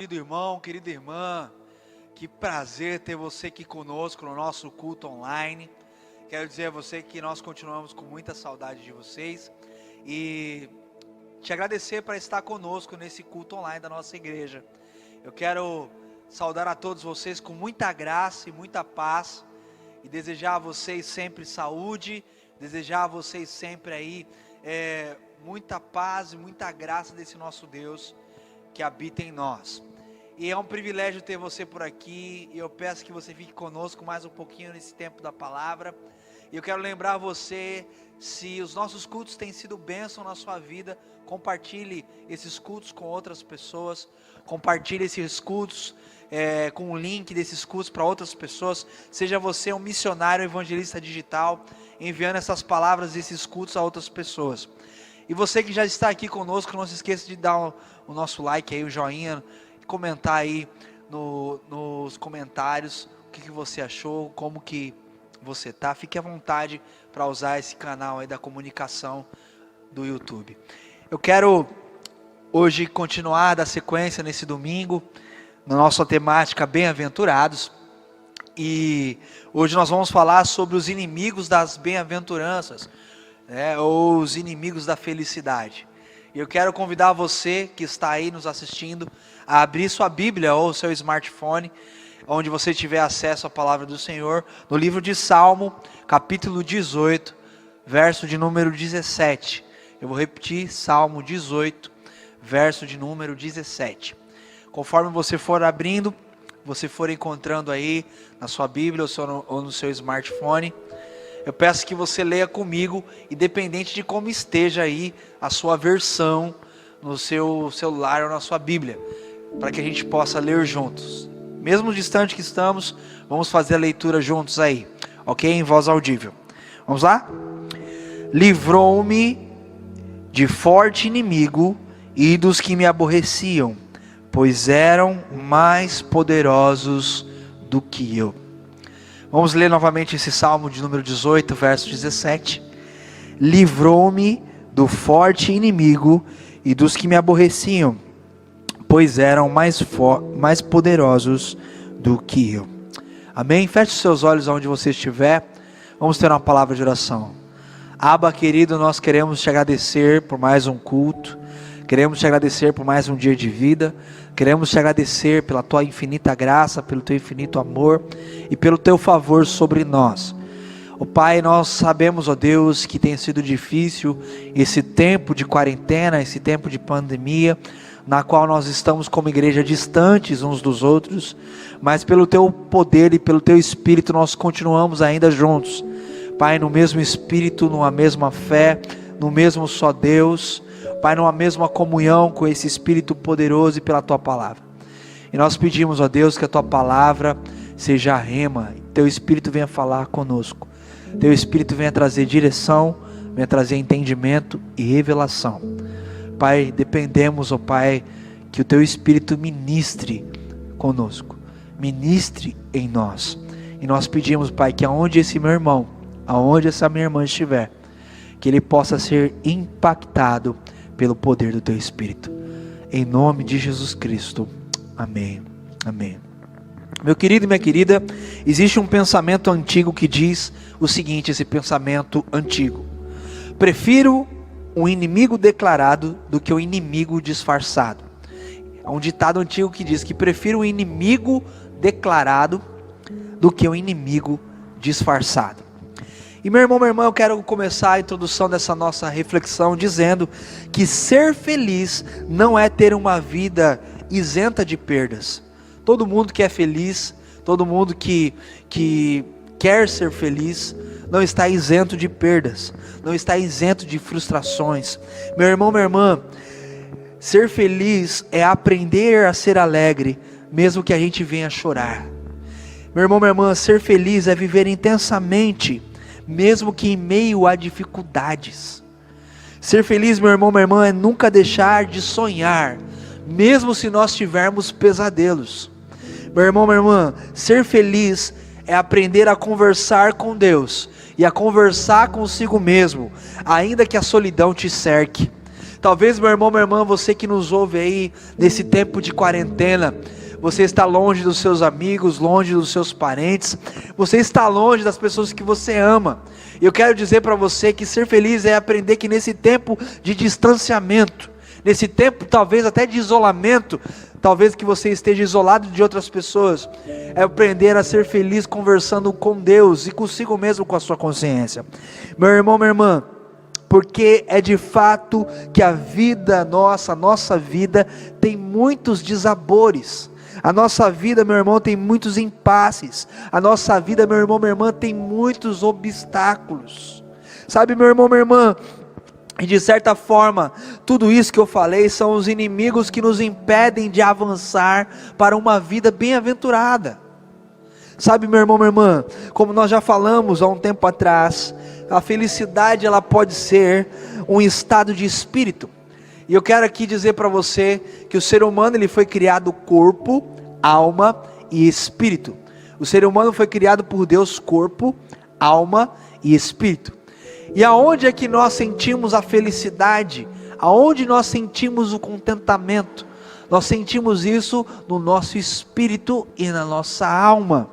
Querido irmão, querida irmã, que prazer ter você aqui conosco no nosso culto online. Quero dizer a você que nós continuamos com muita saudade de vocês e te agradecer por estar conosco nesse culto online da nossa igreja. Eu quero saudar a todos vocês com muita graça e muita paz e desejar a vocês sempre saúde, desejar a vocês sempre aí muita paz e muita graça desse nosso Deus que habita em nós. E é um privilégio ter você por aqui, e eu peço que você fique conosco mais um pouquinho nesse tempo da palavra. E eu quero lembrar você, se os nossos cultos têm sido bênção na sua vida, compartilhe esses cultos com outras pessoas, compartilhe esses cultos com o link desses cultos para outras pessoas. Seja você um missionário, evangelista digital, enviando essas palavras, esses cultos a outras pessoas. E você que já está aqui conosco, não se esqueça de dar o nosso like aí, o joinha, comentar aí nos comentários o que você achou, como que você tá. Fique à vontade para usar esse canal aí da comunicação do YouTube. Eu quero hoje continuar da sequência nesse domingo, na nossa temática Bem-aventurados. E hoje nós vamos falar sobre os inimigos das bem-aventuranças, ou os inimigos da felicidade. E eu quero convidar você que está aí nos assistindo a abrir sua Bíblia ou seu smartphone, onde você tiver acesso à palavra do Senhor, no livro de Salmo, capítulo 18, verso de número 17. Eu vou repetir, Salmo 18, verso de número 17. Conforme você for abrindo, você for encontrando aí na sua Bíblia ou no seu smartphone, eu peço que você leia comigo, independente de como esteja aí a sua versão no seu celular ou na sua Bíblia, para que a gente possa ler juntos. Mesmo distante que estamos, vamos fazer a leitura juntos aí, ok? Em voz audível. Vamos lá? Livrou-me de forte inimigo e dos que me aborreciam, pois eram mais poderosos do que eu. Vamos ler novamente esse Salmo de número 18, verso 17. Livrou-me do forte inimigo e dos que me aborreciam, pois eram mais poderosos do que eu. Amém? Feche os seus olhos onde você estiver. Vamos ter uma palavra de oração. Abba, querido, nós queremos te agradecer por mais um culto. Queremos te agradecer por mais um dia de vida. Queremos te agradecer pela tua infinita graça, pelo teu infinito amor e pelo teu favor sobre nós. Ó Pai, nós sabemos, ó Deus, que tem sido difícil esse tempo de quarentena, esse tempo de pandemia, na qual nós estamos como igreja distantes uns dos outros, mas pelo teu poder e pelo teu Espírito nós continuamos ainda juntos. Pai, no mesmo Espírito, numa mesma fé, no mesmo só Deus, Pai, numa mesma comunhão com esse Espírito poderoso e pela Tua Palavra. E nós pedimos, ó Deus, que a Tua Palavra seja rema, Teu Espírito venha falar conosco, Teu Espírito venha trazer direção, venha trazer entendimento e revelação. Pai, dependemos, ó Pai, que o Teu Espírito ministre conosco, ministre em nós. E nós pedimos, Pai, que aonde esse meu irmão, aonde essa minha irmã estiver, que ele possa ser impactado pelo poder do Teu Espírito. Em nome de Jesus Cristo. Amém. Amém. Meu querido e minha querida, existe um pensamento antigo que diz o seguinte, esse pensamento antigo: prefiro um inimigo declarado do que um inimigo disfarçado. Há um ditado antigo que diz que prefiro um inimigo declarado do que um inimigo disfarçado. E meu irmão, minha irmã, eu quero começar a introdução dessa nossa reflexão dizendo que ser feliz não é ter uma vida isenta de perdas. Todo mundo que é feliz, todo mundo que quer ser feliz, não está isento de perdas, não está isento de frustrações. Meu irmão, minha irmã, ser feliz é aprender a ser alegre, mesmo que a gente venha chorar. Meu irmão, minha irmã, ser feliz é viver intensamente, mesmo que em meio a dificuldades. Ser feliz, meu irmão, minha irmã, é nunca deixar de sonhar, mesmo se nós tivermos pesadelos. Meu irmão, minha irmã, ser feliz é aprender a conversar com Deus e a conversar consigo mesmo, ainda que a solidão te cerque. Talvez, meu irmão, minha irmã, você que nos ouve aí nesse tempo de quarentena, você está longe dos seus amigos, longe dos seus parentes, você está longe das pessoas que você ama. E eu quero dizer para você que ser feliz é aprender que nesse tempo de distanciamento, nesse tempo talvez até de isolamento, talvez que você esteja isolado de outras pessoas, é aprender a ser feliz conversando com Deus e consigo mesmo, com a sua consciência. Meu irmão, minha irmã, porque é de fato que a vida nossa, a nossa vida tem muitos desabores. A nossa vida, meu irmão, tem muitos impasses. A nossa vida, meu irmão, minha irmã, tem muitos obstáculos. Sabe, meu irmão, minha irmã, e de certa forma, tudo isso que eu falei são os inimigos que nos impedem de avançar para uma vida bem-aventurada. Sabe, meu irmão, minha irmã, como nós já falamos há um tempo atrás, a felicidade ela pode ser um estado de espírito. E eu quero aqui dizer para você que o ser humano ele foi criado corpo, alma e espírito. O ser humano foi criado por Deus corpo, alma e espírito. E aonde é que nós sentimos a felicidade? Aonde nós sentimos o contentamento? Nós sentimos isso no nosso espírito e na nossa alma.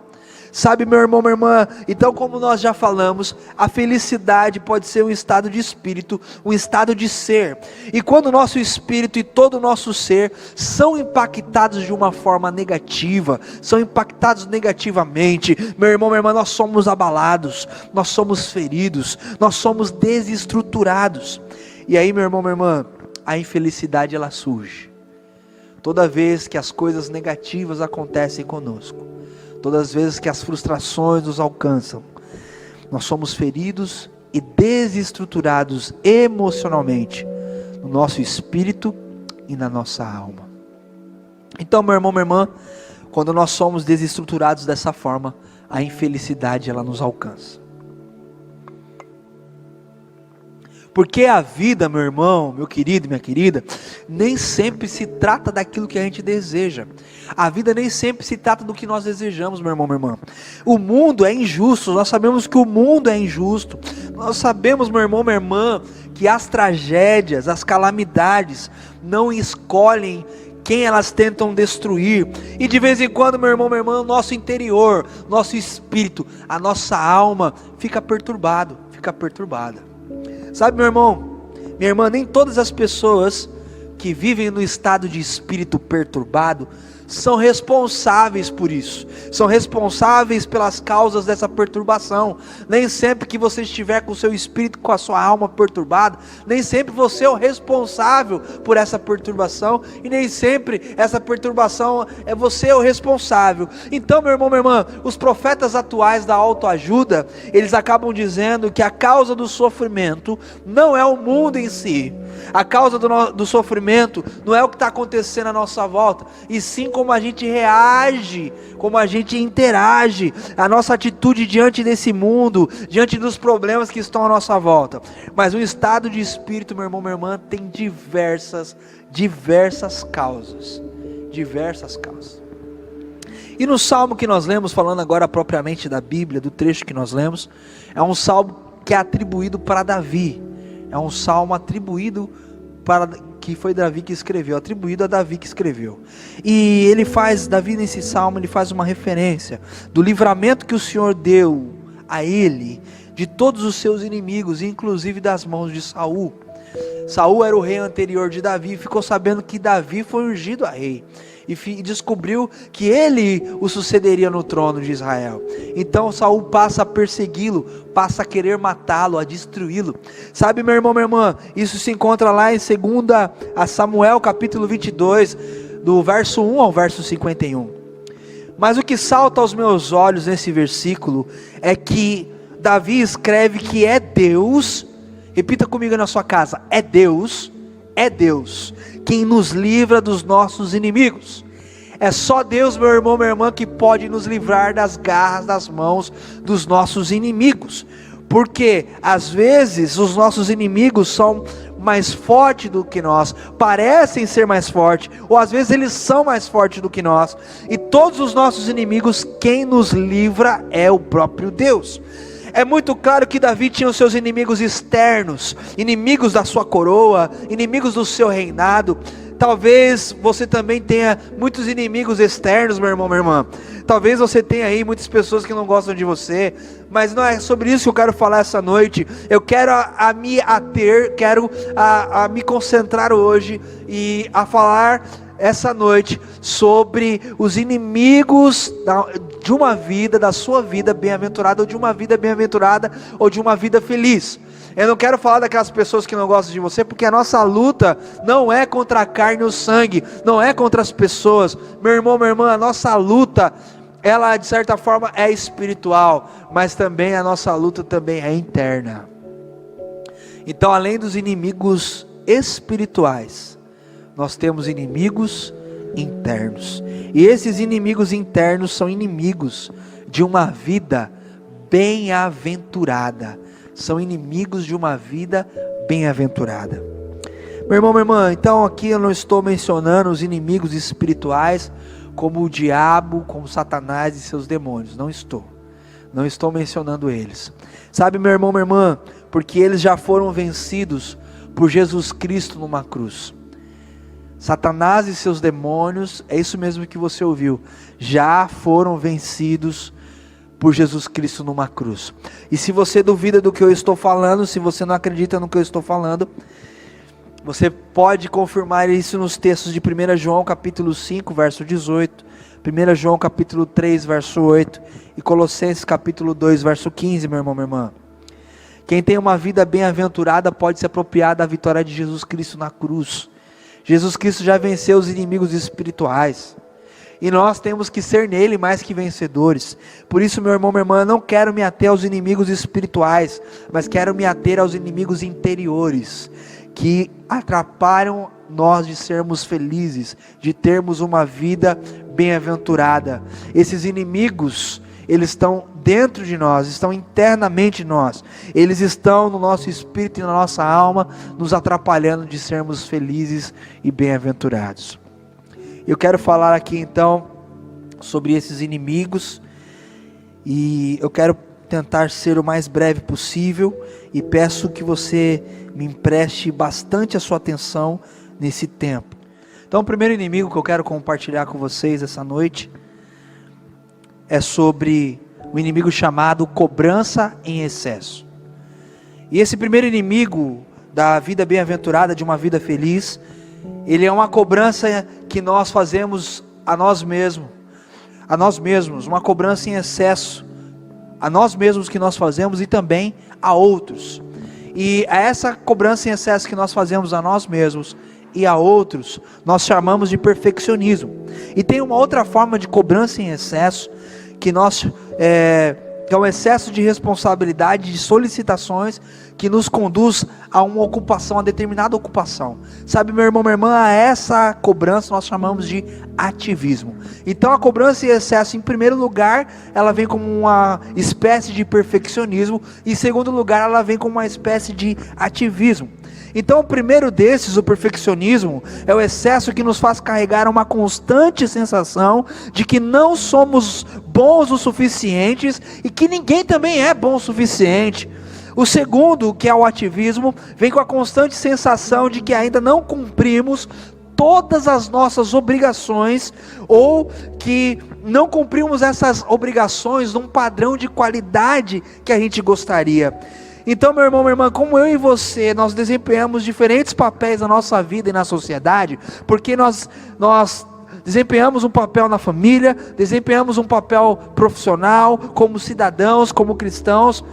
Sabe, meu irmão, minha irmã, então como nós já falamos, a felicidade pode ser um estado de espírito, um estado de ser. E quando o nosso espírito e todo o nosso ser são impactados de uma forma negativa, são impactados negativamente, meu irmão, minha irmã, nós somos abalados, nós somos feridos, nós somos desestruturados. E aí, meu irmão, minha irmã, a infelicidade ela surge. Toda vez que as coisas negativas acontecem conosco, todas as vezes que as frustrações nos alcançam, nós somos feridos e desestruturados emocionalmente, no nosso espírito e na nossa alma. Então, meu irmão, minha irmã, quando nós somos desestruturados dessa forma, a infelicidade ela nos alcança. Porque a vida, meu irmão, meu querido e minha querida, nem sempre se trata daquilo que a gente deseja. A vida nem sempre se trata do que nós desejamos, meu irmão, minha irmã. O mundo é injusto, nós sabemos que o mundo é injusto. Nós sabemos, meu irmão, minha irmã, que as tragédias, as calamidades, não escolhem quem elas tentam destruir. E de vez em quando, meu irmão, minha irmã, o nosso interior, nosso espírito, a nossa alma fica perturbado, fica perturbada. Sabe, meu irmão, minha irmã, nem todas as pessoas que vivem no estado de espírito perturbado são responsáveis por isso, são responsáveis pelas causas dessa perturbação. Nem sempre que você estiver com o seu espírito, com a sua alma perturbada, nem sempre você é o responsável por essa perturbação, e nem sempre essa perturbação é você o responsável. Então, meu irmão, minha irmã, os profetas atuais da autoajuda, eles acabam dizendo que a causa do sofrimento não é o mundo em si, a causa do sofrimento não é o que está acontecendo à nossa volta, e sim como a gente reage, como a gente interage, a nossa atitude diante desse mundo, diante dos problemas que estão à nossa volta. Mas o estado de espírito, meu irmão, minha irmã, tem diversas causas, E no salmo que nós lemos, falando agora propriamente da Bíblia, do trecho que nós lemos, é um salmo que é atribuído para Davi, é um salmo atribuído que foi Davi que escreveu, atribuído a Davi que escreveu. E ele faz, Davi nesse salmo, ele faz uma referência do livramento que o Senhor deu a ele, de todos os seus inimigos, inclusive das mãos de Saul. Saul era o rei anterior de Davi, e ficou sabendo que Davi foi ungido a rei, e descobriu que ele o sucederia no trono de Israel. Então Saul passa a persegui-lo, passa a querer matá-lo, a destruí-lo. Sabe, meu irmão, minha irmã, isso se encontra lá em 2 Samuel capítulo 22, do verso 1 ao verso 51. Mas o que salta aos meus olhos nesse versículo é que Davi escreve que é Deus, repita comigo na sua casa, é Deus quem nos livra dos nossos inimigos. É só Deus, meu irmão, minha irmã, que pode nos livrar das garras, das mãos dos nossos inimigos. Porque às vezes os nossos inimigos são mais fortes do que nós, parecem ser mais fortes, ou às vezes eles são mais fortes do que nós. E todos os nossos inimigos, quem nos livra é o próprio Deus. É muito claro que Davi tinha os seus inimigos externos, inimigos da sua coroa, inimigos do seu reinado. Talvez você também tenha muitos inimigos externos, meu irmão, minha irmã. Talvez você tenha aí muitas pessoas que não gostam de você, mas não é sobre isso que eu quero falar essa noite. Eu quero me ater, quero me concentrar hoje e a falar essa noite sobre os inimigos de uma vida, da sua vida bem-aventurada, ou de uma vida bem-aventurada, ou de uma vida feliz. Eu não quero falar daquelas pessoas que não gostam de você, porque a nossa luta não é contra a carne ou sangue, não é contra as pessoas. Meu irmão, minha irmã, a nossa luta, ela de certa forma é espiritual, mas também a nossa luta também é interna. Então, além dos inimigos espirituais, nós temos inimigos internos. E esses inimigos internos são inimigos de uma vida bem-aventurada. São inimigos de uma vida bem-aventurada. Meu irmão, minha irmã, então aqui eu não estou mencionando os inimigos espirituais como o diabo, como Satanás e seus demônios. Não estou mencionando eles. Sabe, meu irmão, minha irmã, porque eles já foram vencidos por Jesus Cristo numa cruz. Satanás e seus demônios, é isso mesmo que você ouviu, já foram vencidos por Jesus Cristo numa cruz. E se você duvida do que eu estou falando, se você não acredita no que eu estou falando, você pode confirmar isso nos textos de 1 João capítulo 5, verso 18, 1 João capítulo 3, verso 8, e Colossenses capítulo 2, verso 15, meu irmão, minha irmã. Quem tem uma vida bem-aventurada pode se apropriar da vitória de Jesus Cristo na cruz. Jesus Cristo já venceu os inimigos espirituais. E nós temos que ser nele mais que vencedores. Por isso, meu irmão, minha irmã, não quero me ater aos inimigos espirituais, mas quero me ater aos inimigos interiores, que atrapalham nós de sermos felizes, de termos uma vida bem-aventurada. Esses inimigos, eles estão dentro de nós, estão internamente em nós. Eles estão no nosso espírito e na nossa alma, nos atrapalhando de sermos felizes e bem-aventurados. Eu quero falar aqui então sobre esses inimigos, e eu quero tentar ser o mais breve possível, e peço que você me empreste bastante a sua atenção nesse tempo. Então, o primeiro inimigo que eu quero compartilhar com vocês essa noite é sobre o inimigo chamado cobrança em excesso. E esse primeiro inimigo da vida bem-aventurada, de uma vida feliz, ele é uma cobrança que nós fazemos a nós mesmos, uma cobrança em excesso, a nós mesmos que nós fazemos e também a outros. E a essa cobrança em excesso que nós fazemos a nós mesmos e a outros, nós chamamos de perfeccionismo. E tem uma outra forma de cobrança em excesso, que é um excesso de responsabilidade, de solicitações, que nos conduz a uma ocupação, a determinada ocupação. Sabe, meu irmão, minha irmã, a essa cobrança nós chamamos de ativismo. Então a cobrança em excesso, em primeiro lugar, ela vem como uma espécie de perfeccionismo, e em segundo lugar, ela vem como uma espécie de ativismo. Então o primeiro desses, o perfeccionismo, é o excesso que nos faz carregar uma constante sensação de que não somos bons o suficientes e que ninguém também é bom o suficiente. O segundo, que é o ativismo, vem com a constante sensação de que ainda não cumprimos todas as nossas obrigações, ou que não cumprimos essas obrigações num padrão de qualidade que a gente gostaria. Então, meu irmão, minha irmã, como eu e você, nós desempenhamos diferentes papéis na nossa vida e na sociedade, porque nós desempenhamos um papel na família, desempenhamos um papel profissional, como cidadãos, como cristãos.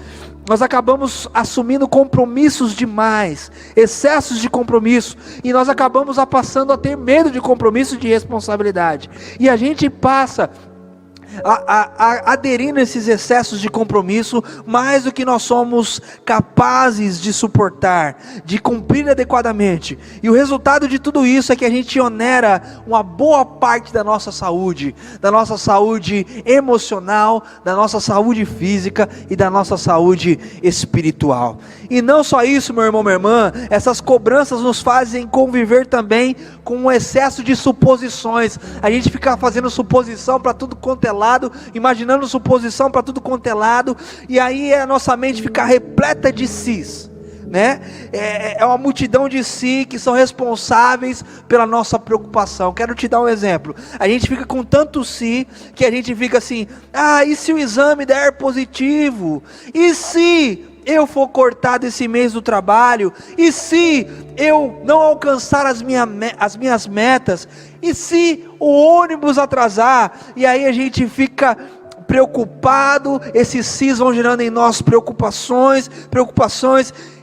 Nós acabamos assumindo compromissos demais, excessos de compromisso, e nós acabamos passando a ter medo de compromisso, de responsabilidade, e a gente passa aderindo a esses excessos de compromisso, mais do que nós somos capazes de suportar, de cumprir adequadamente. E o resultado de tudo isso é que a gente onera uma boa parte da nossa saúde emocional, da nossa saúde física e da nossa saúde espiritual. E não só isso, meu irmão, minha irmã, essas cobranças nos fazem conviver também com um excesso de suposições. A gente fica fazendo suposição para tudo quanto é lado, lado, imaginando suposição para tudo quanto é lado, e aí a nossa mente fica repleta de sis, né? É uma multidão de si que são responsáveis pela nossa preocupação. Quero te dar um exemplo. A gente fica com tanto si que a gente fica assim: e se o exame der positivo? E se eu for cortado esse mês do trabalho? E se eu não alcançar as minhas metas? E se o ônibus atrasar? E aí a gente fica preocupado, esses sis vão gerando em nós preocupações.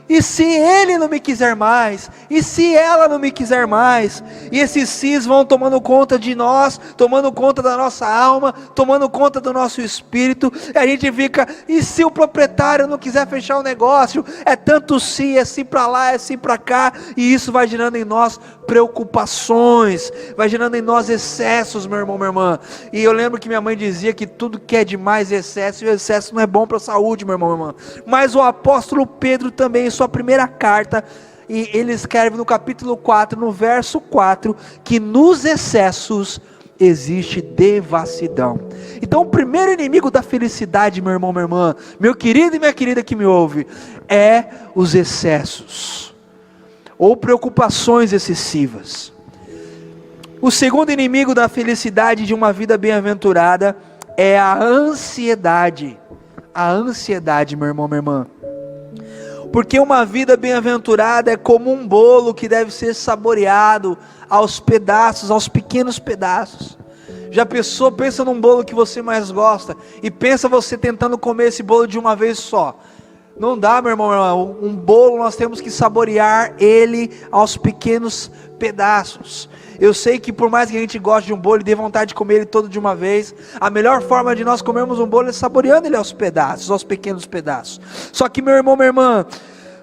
E se ele não me quiser mais? E se ela não me quiser mais? E esses sis vão tomando conta de nós, tomando conta da nossa alma, tomando conta do nosso espírito. E a gente fica: e se o proprietário não quiser fechar o negócio? É tanto si, é si para lá, é si para cá. E isso vai gerando em nós preocupações, vai gerando em nós excessos, meu irmão, minha irmã. E eu lembro que minha mãe dizia que tudo que é demais é excesso, e o excesso não é bom para a saúde, meu irmão, minha irmã. Mas o apóstolo Pedro também, em sua primeira carta, e ele escreve no capítulo 4, no verso 4, que nos excessos existe devassidão. Então o primeiro inimigo da felicidade, meu irmão, minha irmã, meu querido e minha querida que me ouve, é os excessos, ou preocupações excessivas. O segundo inimigo da felicidade de uma vida bem-aventurada é a ansiedade. A ansiedade, meu irmão, minha irmã. Porque uma vida bem-aventurada é como um bolo que deve ser saboreado aos pedaços, aos pequenos pedaços. Já pensou? Pensa num bolo que você mais gosta, e pensa você tentando comer esse bolo de uma vez só. Não dá, meu irmão, minha irmã. Um bolo nós temos que saborear ele aos pequenos pedaços. Eu sei que por mais que a gente goste de um bolo e dê vontade de comer ele todo de uma vez, a melhor forma de nós comermos um bolo é saboreando ele aos pedaços, aos pequenos pedaços. Só que, meu irmão, minha irmã,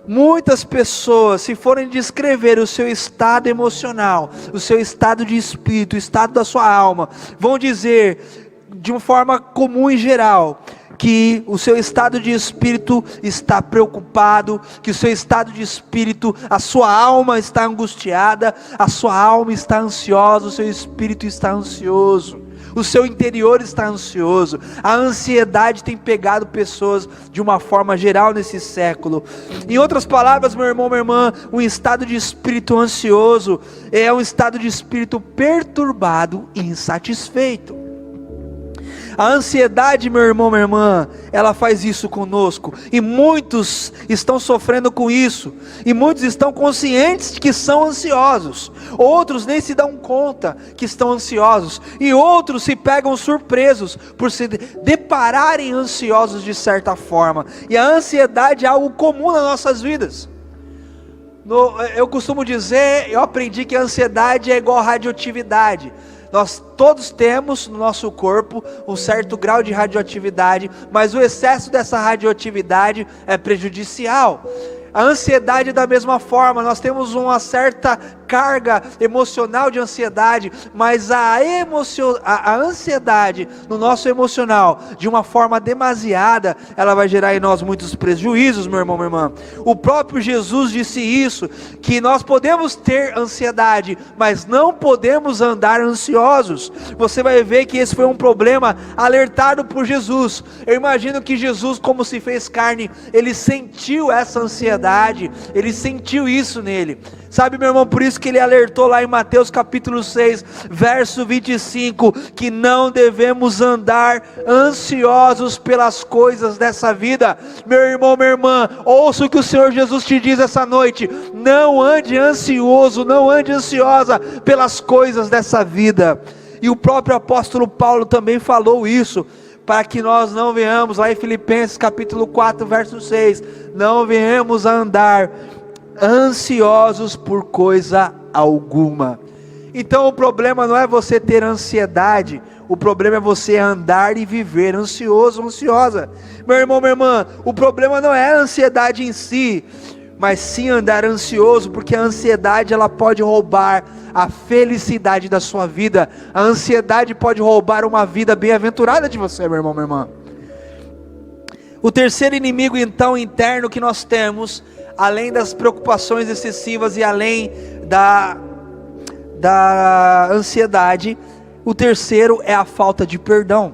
muitas pessoas, se forem descrever o seu estado emocional, o seu estado de espírito, o estado da sua alma, vão dizer de uma forma comum e geral que o seu estado de espírito está preocupado, que o seu estado de espírito, a sua alma está angustiada, a sua alma está ansiosa, o seu espírito está ansioso, o seu interior está ansioso. A ansiedade tem pegado pessoas de uma forma geral nesse século. Em outras palavras, meu irmão, minha irmã, um estado de espírito ansioso é um estado de espírito perturbado e insatisfeito. A ansiedade, meu irmão, minha irmã, ela faz isso conosco, e muitos estão sofrendo com isso, e muitos estão conscientes de que são ansiosos, outros nem se dão conta que estão ansiosos, e outros se pegam surpresos por se depararem ansiosos de certa forma. E a ansiedade é algo comum nas nossas vidas. Eu costumo dizer, eu aprendi que a ansiedade é igual a radioatividade. Nós todos temos no nosso corpo um certo grau de radioatividade, mas o excesso dessa radioatividade é prejudicial. A ansiedade da mesma forma, nós temos uma certa carga emocional de ansiedade, mas a ansiedade no nosso emocional, de uma forma demasiada, ela vai gerar em nós muitos prejuízos, meu irmão, minha irmã. O próprio Jesus disse isso, que nós podemos ter ansiedade, mas não podemos andar ansiosos. Você vai ver que esse foi um problema alertado por Jesus. Eu imagino que Jesus, como se fez carne, ele sentiu essa ansiedade, ele sentiu isso nele. Sabe, meu irmão, por isso que ele alertou lá em Mateus capítulo 6, verso 25, que não devemos andar ansiosos pelas coisas dessa vida. Meu irmão, minha irmã, ouça o que o Senhor Jesus te diz essa noite: não ande ansioso, não ande ansiosa pelas coisas dessa vida. E o próprio apóstolo Paulo também falou isso, para que nós não venhamos, lá em Filipenses capítulo 4, verso 6, não venhamos a andar ansiosos por coisa alguma. Então o problema não é você ter ansiedade, o problema é você andar e viver ansioso, ansiosa. Meu irmão, minha irmã, o problema não é a ansiedade em si, mas sim andar ansioso, porque a ansiedade ela pode roubar a felicidade da sua vida. A ansiedade pode roubar uma vida bem-aventurada de você, meu irmão, minha irmã. O terceiro inimigo então interno que nós temos, além das preocupações excessivas e além da ansiedade, o terceiro é a falta de perdão.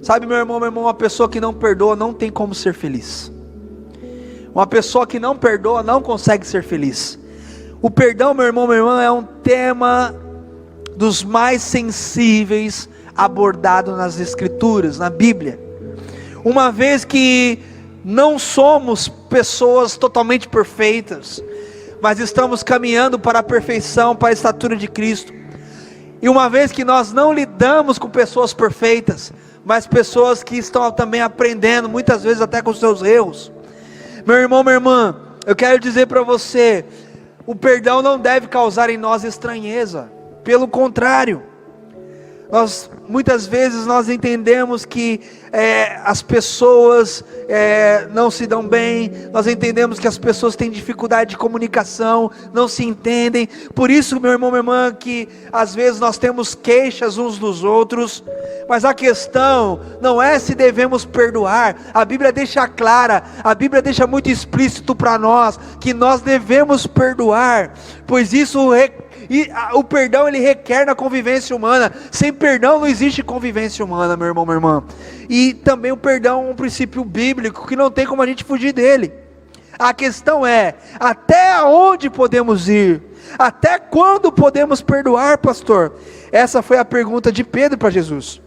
Sabe, meu irmão, uma pessoa que não perdoa não tem como ser feliz. Uma pessoa que não perdoa não consegue ser feliz. O perdão, meu irmão, minha irmã, é um tema dos mais sensíveis abordado nas Escrituras, na Bíblia. Uma vez que não somos pessoas totalmente perfeitas, mas estamos caminhando para a perfeição, para a estatura de Cristo. E uma vez que nós não lidamos com pessoas perfeitas, mas pessoas que estão também aprendendo, muitas vezes até com seus erros. Meu irmão, minha irmã, eu quero dizer para você, o perdão não deve causar em nós estranheza. Pelo contrário, muitas vezes nós entendemos que as pessoas não se dão bem, nós entendemos que as pessoas têm dificuldade de comunicação, não se entendem. Por isso, meu irmão, minha irmã, que às vezes nós temos queixas uns dos outros, mas a questão não é se devemos perdoar. A Bíblia deixa clara, a Bíblia deixa muito explícito para nós, que nós devemos perdoar, pois isso o perdão ele requer na convivência humana. Sem perdão não existe convivência humana, meu irmão, minha irmã. E também o perdão é um princípio bíblico que não tem como a gente fugir dele. A questão é, até onde podemos ir? Até quando podemos perdoar, pastor? Essa foi a pergunta de Pedro para Jesus.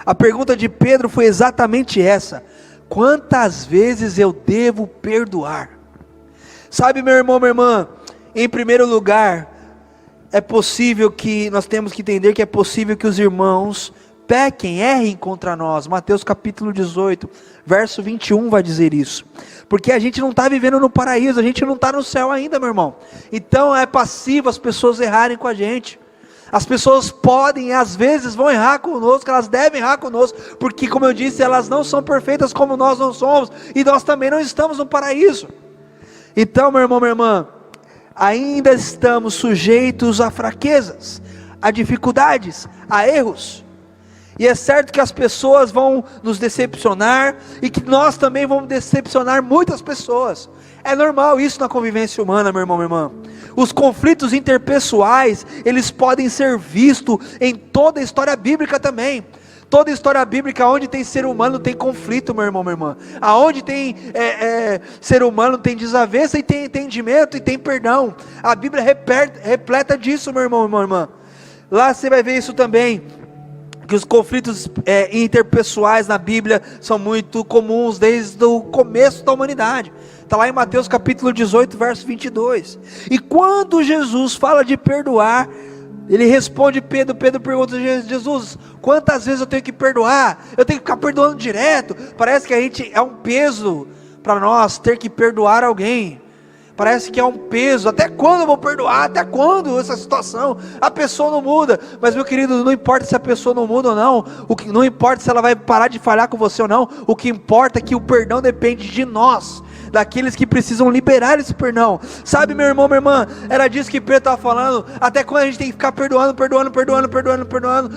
A pergunta de Pedro foi exatamente essa: quantas vezes eu devo perdoar? Sabe, meu irmão, minha irmã, em primeiro lugar, é possível que, nós temos que entender que é possível que os irmãos pequem, errem contra nós. Mateus capítulo 18, verso 21 vai dizer isso. Porque a gente não está vivendo no paraíso, a gente não está no céu ainda, meu irmão. Então é passivo as pessoas errarem com a gente. As pessoas podem, às vezes vão errar conosco, elas devem errar conosco, porque como eu disse, elas não são perfeitas como nós não somos, e nós também não estamos no paraíso. Então, meu irmão, minha irmã, ainda estamos sujeitos a fraquezas, a dificuldades, a erros. E é certo que as pessoas vão nos decepcionar, e que nós também vamos decepcionar muitas pessoas. É normal isso na convivência humana, meu irmão, minha irmã. Os conflitos interpessoais, eles podem ser vistos em toda a história bíblica também. Toda história bíblica, onde tem ser humano, tem conflito, meu irmão, minha irmã. Aonde tem ser humano, tem desavença, e tem entendimento, e tem perdão. A Bíblia repleta disso, meu irmão, minha irmã. Lá você vai ver isso também, que os conflitos interpessoais na Bíblia são muito comuns desde o começo da humanidade. Está lá em Mateus capítulo 18, verso 22. E quando Jesus fala de perdoar, ele responde Pedro pergunta: Jesus, quantas vezes eu tenho que perdoar? Eu tenho que ficar perdoando direto? Parece que é um peso para nós ter que perdoar alguém. Parece que é um peso. Até quando eu vou perdoar? Até quando essa situação? A pessoa não muda. Mas, meu querido, não importa se a pessoa não muda ou não. Não importa se ela vai parar de falhar com você ou não. O que importa é que o perdão depende de nós, daqueles que precisam liberar esse perdão. Sabe, meu irmão, minha irmã, era disso que Pedro estava falando. Até quando a gente tem que ficar perdoando,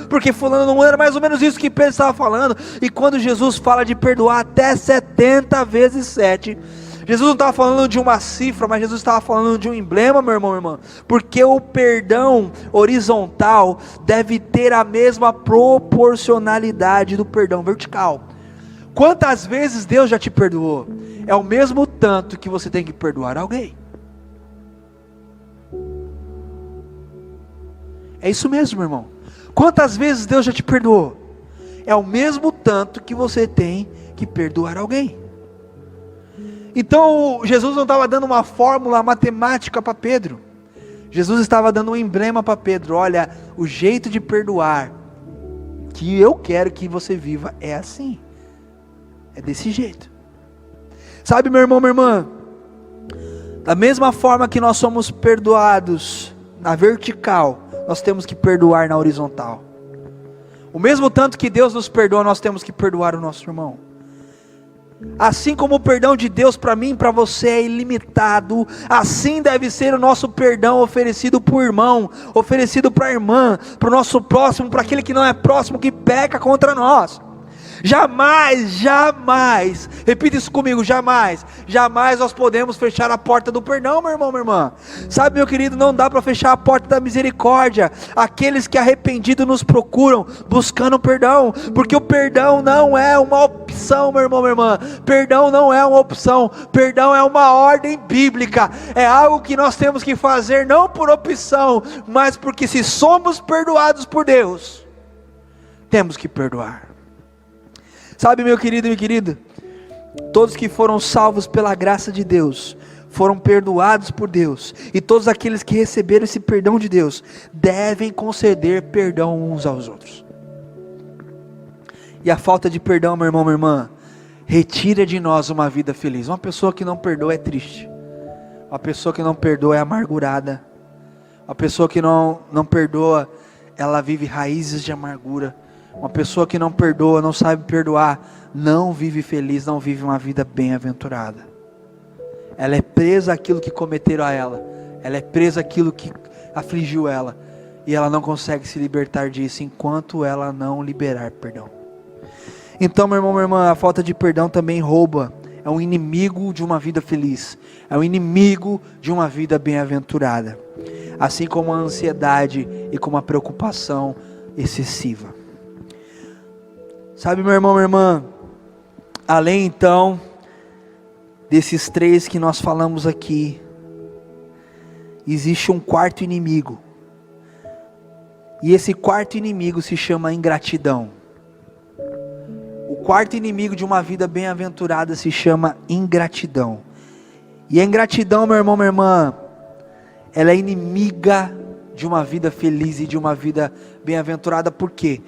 porque fulano não muda. Era mais ou menos isso que Pedro estava falando. E quando Jesus fala de perdoar até 70 vezes 7, Jesus não estava falando de uma cifra, mas Jesus estava falando de um emblema, meu irmão, minha irmã. Porque o perdão horizontal deve ter a mesma proporcionalidade do perdão vertical. Quantas vezes Deus já te perdoou? É o mesmo tanto que você tem que perdoar alguém. É isso mesmo, meu irmão. Quantas vezes Deus já te perdoou? É o mesmo tanto que você tem que perdoar alguém. Então, Jesus não estava dando uma fórmula matemática para Pedro. Jesus estava dando um emblema para Pedro. Olha, o jeito de perdoar que eu quero que você viva é assim. É desse jeito. Sabe, meu irmão, minha irmã, da mesma forma que nós somos perdoados na vertical, nós temos que perdoar na horizontal. O mesmo tanto que Deus nos perdoa, nós temos que perdoar o nosso irmão. Assim como o perdão de Deus para mim e para você é ilimitado, assim deve ser o nosso perdão oferecido para o irmão, oferecido para a irmã, para o nosso próximo, para aquele que não é próximo, que peca contra nós. Jamais, jamais, repita isso comigo, jamais nós podemos fechar a porta do perdão, meu irmão, minha irmã. Sabe, meu querido, não dá para fechar a porta da misericórdia. Aqueles que arrependidos nos procuram, buscando perdão, porque o perdão não é uma opção, meu irmão, minha irmã. Perdão não é uma opção, perdão é uma ordem bíblica, é algo que nós temos que fazer, não por opção, mas porque se somos perdoados por Deus, temos que perdoar. Sabe, meu querido e minha querida, todos que foram salvos pela graça de Deus, foram perdoados por Deus, e todos aqueles que receberam esse perdão de Deus, devem conceder perdão uns aos outros. E a falta de perdão, meu irmão, minha irmã, retira de nós uma vida feliz. Uma pessoa que não perdoa é triste, uma pessoa que não perdoa é amargurada, uma pessoa que não perdoa, ela vive raízes de amargura. Uma pessoa que não perdoa, não sabe perdoar, não vive feliz, não vive uma vida bem-aventurada. Ela é presa àquilo que cometeram a ela, ela é presa àquilo que afligiu ela, e ela não consegue se libertar disso, enquanto ela não liberar perdão. Então, meu irmão, minha irmã, a falta de perdão também rouba, é um inimigo de uma vida feliz, é um inimigo de uma vida bem-aventurada, assim como a ansiedade e como a preocupação excessiva. Sabe, meu irmão, minha irmã, além então desses três que nós falamos aqui, existe um quarto inimigo, e esse quarto inimigo se chama ingratidão. O quarto inimigo de uma vida bem-aventurada se chama ingratidão. E a ingratidão, meu irmão, minha irmã, ela é inimiga de uma vida feliz e de uma vida bem-aventurada. Por quê?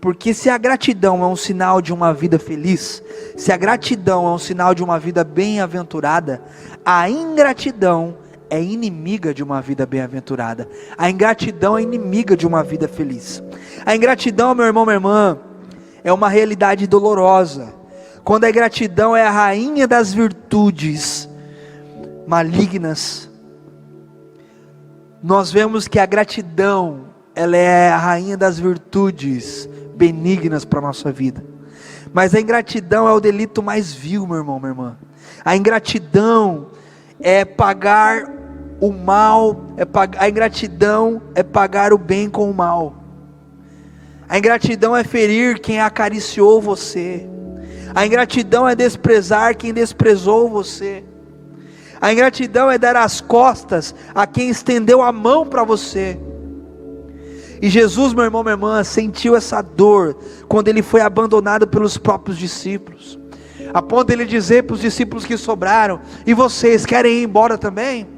Porque se a gratidão é um sinal de uma vida feliz, se a gratidão é um sinal de uma vida bem-aventurada, a ingratidão é inimiga de uma vida bem-aventurada. A ingratidão é inimiga de uma vida feliz. A ingratidão, meu irmão, minha irmã, é uma realidade dolorosa. Quando a ingratidão é a rainha das virtudes malignas, nós vemos que a gratidão, ela é a rainha das virtudes benignas para a nossa vida. Mas a ingratidão é o delito mais vil, meu irmão, minha irmã. A ingratidão é pagar o mal, a ingratidão é pagar o bem com o mal. A ingratidão é ferir quem acariciou você. A ingratidão é desprezar quem desprezou você. A ingratidão é dar as costas a quem estendeu a mão para você. E Jesus, meu irmão, minha irmã, sentiu essa dor quando ele foi abandonado pelos próprios discípulos, a ponto de ele dizer para os discípulos que sobraram: e vocês querem ir embora também?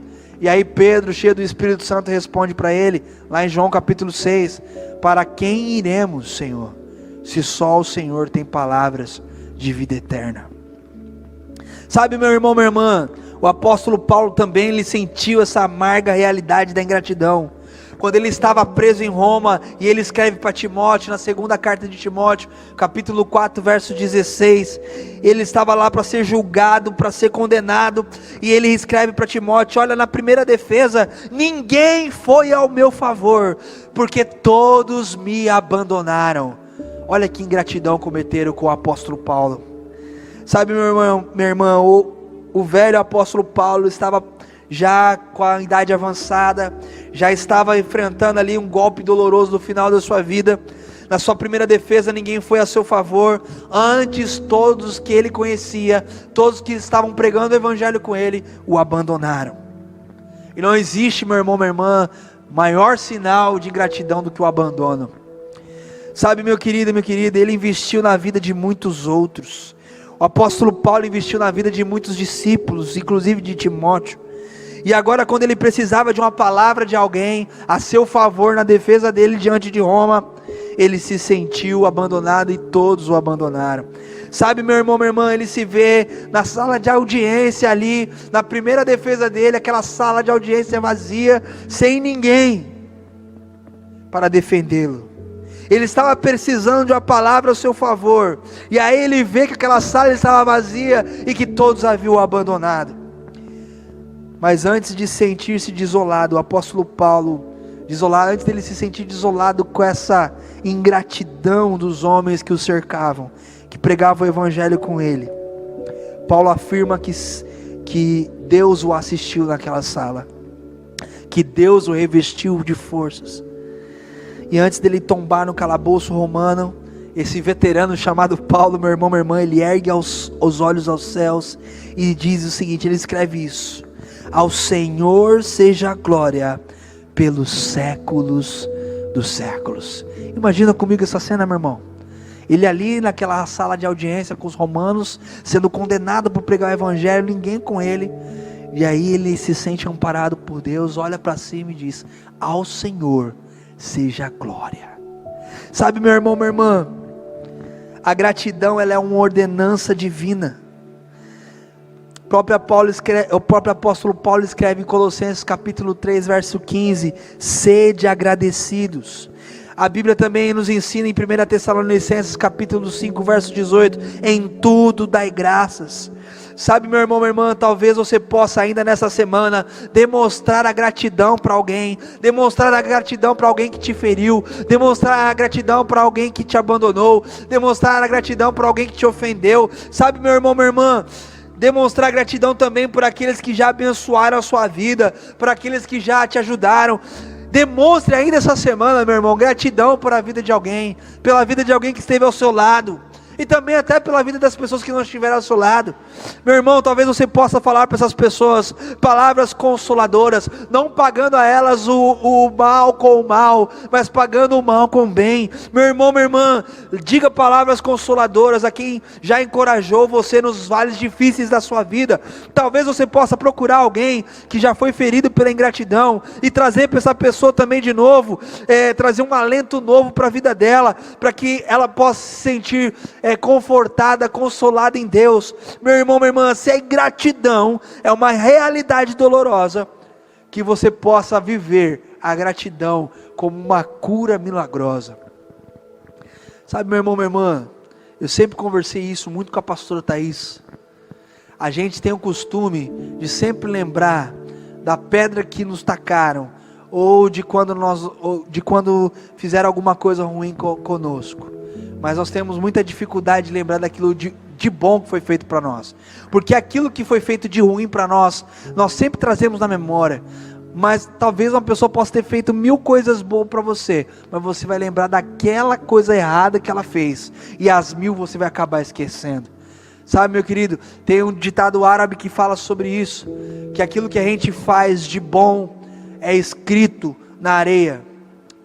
E aí Pedro, cheio do Espírito Santo, responde para ele, lá em João capítulo 6, para quem iremos, Senhor, se só o Senhor tem palavras de vida eterna? Sabe, meu irmão, minha irmã, o apóstolo Paulo também, ele sentiu essa amarga realidade da ingratidão, quando ele estava preso em Roma, e ele escreve para Timóteo, na segunda carta de Timóteo, capítulo 4, verso 16, ele estava lá para ser julgado, para ser condenado, e ele escreve para Timóteo: olha, na primeira defesa, ninguém foi ao meu favor, porque todos me abandonaram. Olha que ingratidão cometeram com o apóstolo Paulo. Sabe, meu irmão, minha irmã, o velho apóstolo Paulo estava já com a idade avançada, já estava enfrentando ali um golpe doloroso no final da sua vida. Na sua primeira defesa, ninguém foi a seu favor. Antes, todos que ele conhecia, todos que estavam pregando o evangelho com ele, o abandonaram. E não existe, meu irmão, minha irmã, maior sinal de ingratidão do que o abandono. Sabe, meu querido, minha querida, ele investiu na vida de muitos outros. O apóstolo Paulo investiu na vida de muitos discípulos, inclusive de Timóteo. E agora, quando ele precisava de uma palavra de alguém a seu favor na defesa dele diante de Roma, ele se sentiu abandonado e todos o abandonaram. Sabe, meu irmão, minha irmã, ele se vê na sala de audiência ali, na primeira defesa dele, aquela sala de audiência vazia, sem ninguém para defendê-lo. Ele estava precisando de uma palavra a seu favor, e aí ele vê que aquela sala estava vazia e que todos haviam abandonado. Mas antes de sentir-se desolado, o apóstolo Paulo, antes dele se sentir desolado com essa ingratidão dos homens que o cercavam, que pregava o evangelho com ele. Paulo afirma que Deus o assistiu naquela sala, que Deus o revestiu de forças. E antes dele tombar no calabouço romano, esse veterano chamado Paulo, meu irmão, minha irmã, ele ergue os olhos aos céus e diz o seguinte, ele escreve isso: ao Senhor seja a glória pelos séculos dos séculos. Imagina comigo essa cena, meu irmão. Ele ali naquela sala de audiência com os romanos, sendo condenado por pregar o evangelho, ninguém com ele. E aí ele se sente amparado por Deus, olha para cima e diz: ao Senhor seja a glória. Sabe, meu irmão, minha irmã, a gratidão, ela é uma ordenança divina. O próprio apóstolo Paulo escreve em Colossenses capítulo 3, verso 15: sede agradecidos. A Bíblia também nos ensina em 1 Tessalonicenses capítulo 5, verso 18: em tudo dai graças. Sabe, meu irmão, minha irmã, talvez você possa ainda nessa semana demonstrar a gratidão para alguém, demonstrar a gratidão para alguém que te feriu, demonstrar a gratidão para alguém que te abandonou, demonstrar a gratidão para alguém que te ofendeu. Sabe, meu irmão, minha irmã, demonstrar gratidão também por aqueles que já abençoaram a sua vida, por aqueles que já te ajudaram. Demonstre ainda essa semana, meu irmão, gratidão por a vida de alguém, pela vida de alguém que esteve ao seu lado, e também até pela vida das pessoas que não estiveram ao seu lado. Meu irmão, talvez você possa falar para essas pessoas palavras consoladoras, não pagando a elas o mal com o mal, mas pagando o mal com o bem. Meu irmão, minha irmã, diga palavras consoladoras a quem já encorajou você nos vales difíceis da sua vida. Talvez você possa procurar alguém que já foi ferido pela ingratidão e trazer para essa pessoa também de novo, trazer um alento novo para a vida dela, para que ela possa se sentir confortada, consolada em Deus. Meu irmão, minha irmã, se a ingratidão é uma realidade dolorosa, que você possa viver a gratidão como uma cura milagrosa. Sabe, meu irmão, minha irmã, eu sempre conversei isso muito com a pastora Thaís. A gente tem o costume de sempre lembrar da pedra que nos tacaram, ou de quando fizeram alguma coisa ruim conosco. Mas nós temos muita dificuldade de lembrar daquilo de bom que foi feito para nós, porque aquilo que foi feito de ruim para nós, nós sempre trazemos na memória. Mas talvez uma pessoa possa ter feito 1000 coisas boas para você, mas você vai lembrar daquela coisa errada que ela fez, e as 1000 você vai acabar esquecendo. Sabe, meu querido, tem um ditado árabe que fala sobre isso, que aquilo que a gente faz de bom é escrito na areia,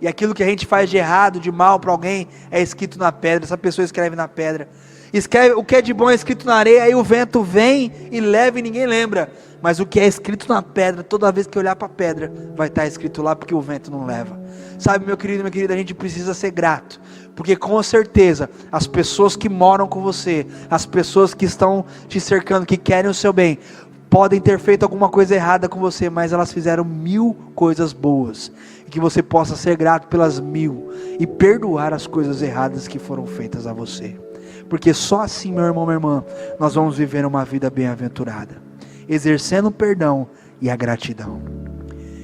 e aquilo que a gente faz de errado, de mal para alguém, é escrito na pedra. Essa pessoa escreve na pedra, escreve o que é de bom é escrito na areia, aí o vento vem e leva e ninguém lembra. Mas o que é escrito na pedra, toda vez que olhar para a pedra, vai estar escrito lá, porque o vento não leva. Sabe, meu querido, minha querida, a gente precisa ser grato, porque com certeza, as pessoas que moram com você, as pessoas que estão te cercando, que querem o seu bem, podem ter feito alguma coisa errada com você, mas elas fizeram 1000 coisas boas, e que você possa ser grato pelas 1000, e perdoar as coisas erradas que foram feitas a você, porque só assim, meu irmão, minha irmã, nós vamos viver uma vida bem-aventurada, exercendo o perdão e a gratidão.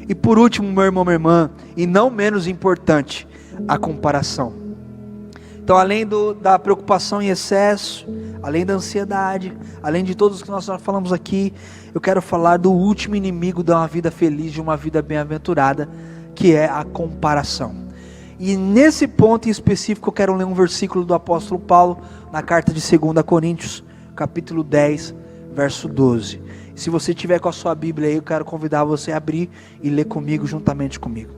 E por último, meu irmão, minha irmã, e não menos importante, a comparação. Então, além da preocupação em excesso, além da ansiedade, além de todos que nós falamos aqui, eu quero falar do último inimigo de uma vida feliz, de uma vida bem-aventurada, que é a comparação. E nesse ponto em específico, eu quero ler um versículo do apóstolo Paulo, na carta de 2 Coríntios, capítulo 10, verso 12. Se você tiver com a sua Bíblia aí, eu quero convidar você a abrir e ler comigo, juntamente comigo.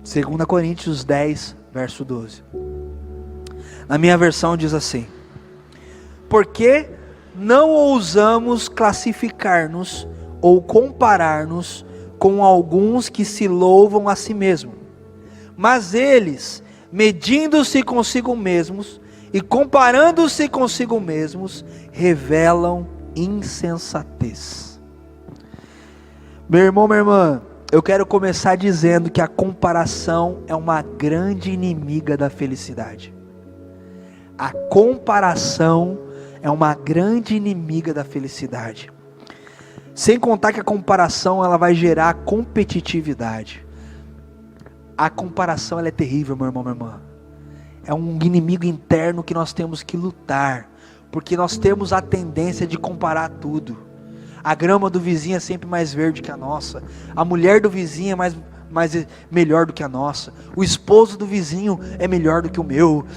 2 Coríntios 10, verso 12. Na minha versão diz assim: porque não ousamos classificar-nos ou comparar-nos com alguns que se louvam a si mesmos, mas eles, medindo-se consigo mesmos e comparando-se consigo mesmos, revelam insensatez. Meu irmão, minha irmã, eu quero começar dizendo que a comparação é uma grande inimiga da felicidade. A comparação é uma grande inimiga da felicidade. Sem contar que a comparação ela vai gerar competitividade. A comparação ela é terrível, meu irmão, minha irmã. é um inimigo interno que nós temos que lutar, porque nós temos a tendência de comparar tudo. A grama do vizinho é sempre mais verde que a nossa, a mulher do vizinho é melhor do que a nossa, o esposo do vizinho é melhor do que o meu,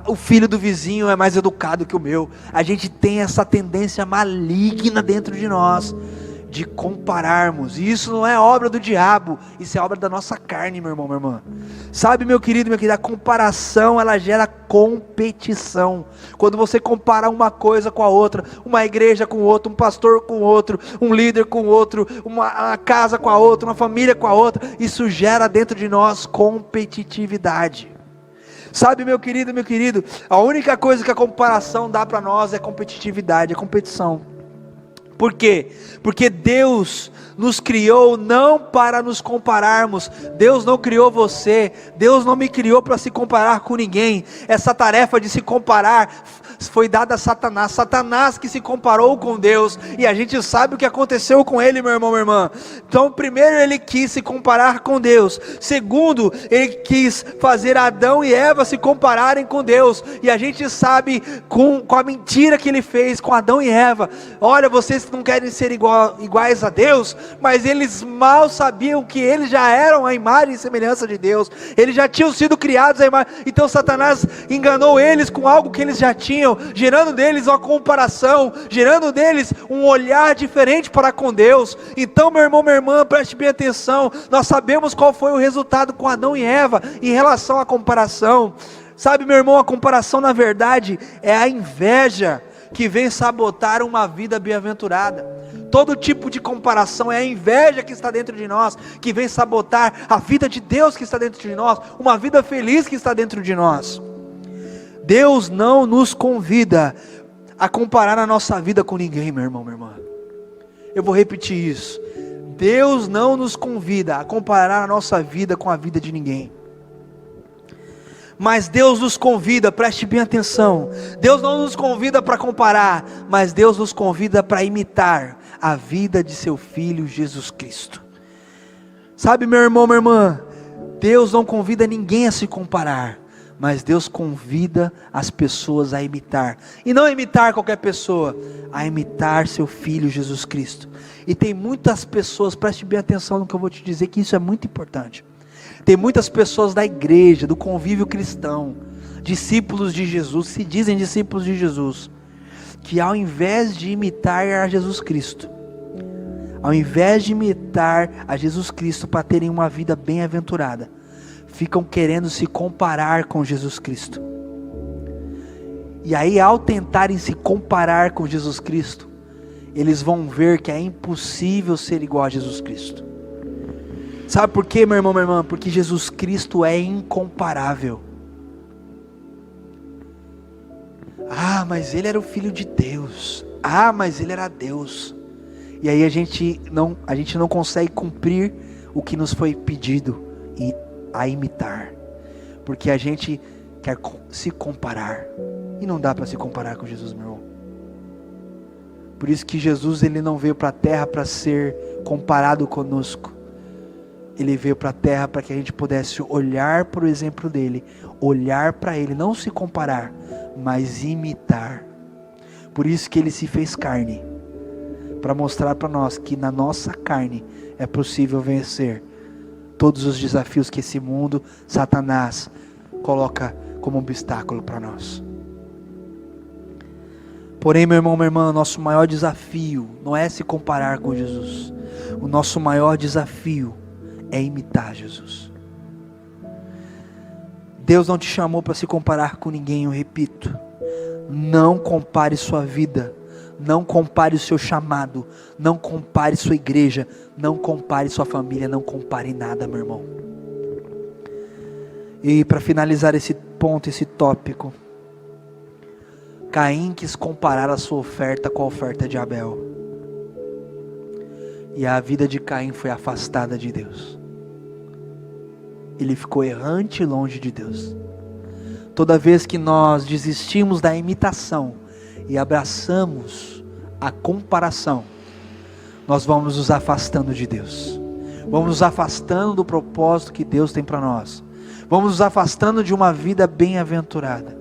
o filho do vizinho é mais educado que o meu. A gente tem essa tendência maligna dentro de nós, de compararmos, e isso não é obra do diabo, isso é obra da nossa carne, meu irmão, minha irmã. Sabe, meu querido, minha querida, a comparação, ela gera competição. Quando você compara uma coisa com a outra, uma igreja com outra, um pastor com outro, um líder com outro, uma casa com a outra, uma família com a outra, isso gera dentro de nós competitividade. Sabe, meu querido, a única coisa que a comparação dá para nós é competitividade, é competição. Por quê? Porque Deus nos criou não para nos compararmos. Deus não criou você, Deus não me criou para se comparar com ninguém. Essa tarefa de se comparar foi dada a Satanás que se comparou com Deus, e a gente sabe o que aconteceu com ele, meu irmão, minha irmã. Então, primeiro ele quis se comparar com Deus, segundo ele quis fazer Adão e Eva se compararem com Deus, e a gente sabe com a mentira que ele fez com Adão e Eva. Olha, vocês não querem ser iguais a Deus, mas eles mal sabiam que eles já eram a imagem e semelhança de Deus, eles já tinham sido criados à imagem. Então Satanás enganou eles com algo que eles já tinham, gerando deles uma comparação, gerando deles um olhar diferente para com Deus. Então, meu irmão, minha irmã, preste bem atenção, nós sabemos qual foi o resultado com Adão e Eva em relação à comparação. Sabe, meu irmão, a comparação na verdade é a inveja que vem sabotar uma vida bem-aventurada. Todo tipo de comparação é a inveja que está dentro de nós, que vem sabotar a vida de Deus que está dentro de nós, uma vida feliz que está dentro de nós. Deus não nos convida a comparar a nossa vida com ninguém, meu irmão, minha irmã. Eu vou repetir isso. Deus não nos convida a comparar a nossa vida com a vida de ninguém. Mas Deus nos convida, preste bem atenção, Deus não nos convida para comparar, mas Deus nos convida para imitar a vida de seu Filho Jesus Cristo. Sabe, meu irmão, minha irmã, Deus não convida ninguém a se comparar, mas Deus convida as pessoas a imitar, e não imitar qualquer pessoa, a imitar seu Filho Jesus Cristo. E tem muitas pessoas, preste bem atenção no que eu vou te dizer, que isso é muito importante. Tem muitas pessoas da igreja, do convívio cristão, discípulos de Jesus, se dizem discípulos de Jesus, que ao invés de imitar a Jesus Cristo, ao invés de imitar a Jesus Cristo para terem uma vida bem-aventurada, ficam querendo se comparar com Jesus Cristo. E aí, ao tentarem se comparar com Jesus Cristo, eles vão ver que é impossível ser igual a Jesus Cristo. Sabe por quê, meu irmão, minha irmã? Porque Jesus Cristo é incomparável. Ah, mas ele era o Filho de Deus. Ah, mas ele era Deus. E aí a gente não consegue cumprir o que nos foi pedido a imitar, porque a gente quer se comparar, e não dá para se comparar com Jesus, meu irmão. Por isso que Jesus, ele não veio para a terra para ser comparado conosco. Ele veio para a terra para que a gente pudesse olhar para o exemplo dele, olhar para ele, não se comparar, mas imitar. Por isso que ele se fez carne, para mostrar para nós que na nossa carne é possível vencer todos os desafios que esse mundo, Satanás, coloca como obstáculo para nós. Porém, meu irmão, minha irmã, nosso maior desafio não é se comparar com Jesus. O nosso maior desafio é imitar Jesus. Deus não te chamou para se comparar com ninguém, eu repito. Não compare sua vida, não compare o seu chamado, não compare sua igreja, não compare sua família, não compare nada, meu irmão. E para finalizar esse ponto, esse tópico, Caim quis comparar a sua oferta com a oferta de Abel, e a vida de Caim foi afastada de Deus. Ele ficou errante longe de Deus. Toda vez que nós desistimos da imitação e abraçamos a comparação, nós vamos nos afastando de Deus, vamos nos afastando do propósito que Deus tem para nós, Vamos nos afastando de uma vida bem-aventurada,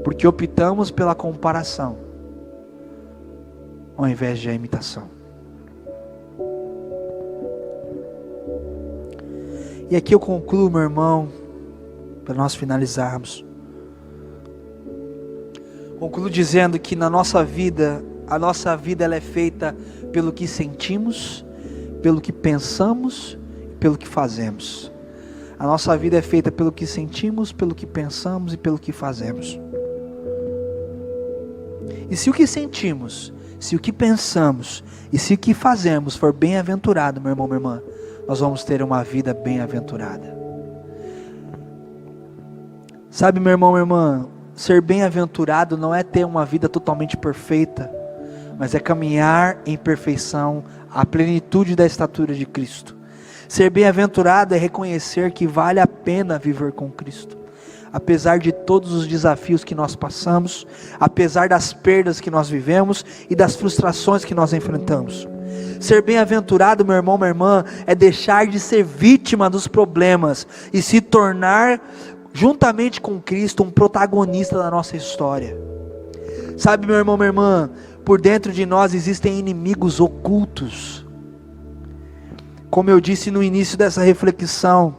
porque optamos pela comparação, ao invés de a imitação. E aqui eu concluo, meu irmão, para nós finalizarmos. Concluo dizendo que na nossa vida, a nossa vida ela é feita pelo que sentimos, pelo que pensamos, pelo que fazemos. A nossa vida é feita pelo que sentimos, pelo que pensamos e pelo que fazemos. E se o que sentimos, se o que pensamos e se o que fazemos for bem-aventurado, meu irmão, minha irmã, nós vamos ter uma vida bem-aventurada. Sabe, meu irmão, minha irmã, ser bem-aventurado não é ter uma vida totalmente perfeita, mas é caminhar em perfeição, à plenitude da estatura de Cristo. Ser bem-aventurado é reconhecer que vale a pena viver com Cristo, apesar de todos os desafios que nós passamos, apesar das perdas que nós vivemos e das frustrações que nós enfrentamos. Ser bem-aventurado, meu irmão, minha irmã, é deixar de ser vítima dos problemas e se tornar, juntamente com Cristo, um protagonista da nossa história. Sabe, meu irmão, minha irmã, por dentro de nós existem inimigos ocultos. Como eu disse no início dessa reflexão,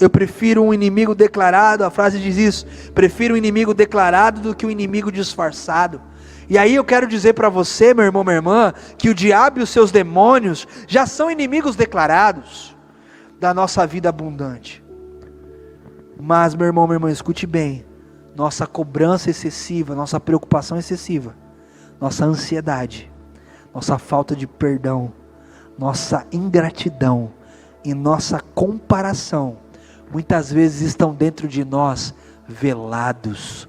eu prefiro um inimigo declarado, a frase diz isso, prefiro um inimigo declarado do que um inimigo disfarçado. E aí eu quero dizer para você, meu irmão, minha irmã, que o diabo e os seus demônios já são inimigos declarados da nossa vida abundante. Mas, meu irmão, minha irmã, escute bem, nossa cobrança excessiva, nossa preocupação excessiva, nossa ansiedade, nossa falta de perdão, nossa ingratidão e nossa comparação, muitas vezes estão dentro de nós velados,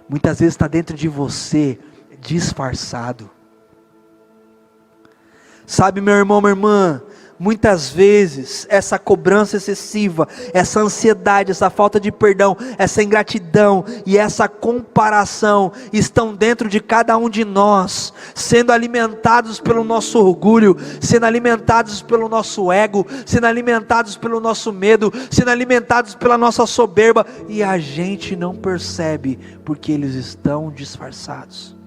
muitas vezes está dentro de você disfarçado. Sabe, meu irmão, minha irmã, muitas vezes essa cobrança excessiva, essa ansiedade, essa falta de perdão, essa ingratidão e essa comparação estão dentro de cada um de nós, sendo alimentados pelo nosso orgulho, sendo alimentados pelo nosso ego, sendo alimentados pelo nosso medo, sendo alimentados pela nossa soberba, e a gente não percebe porque eles estão disfarçados.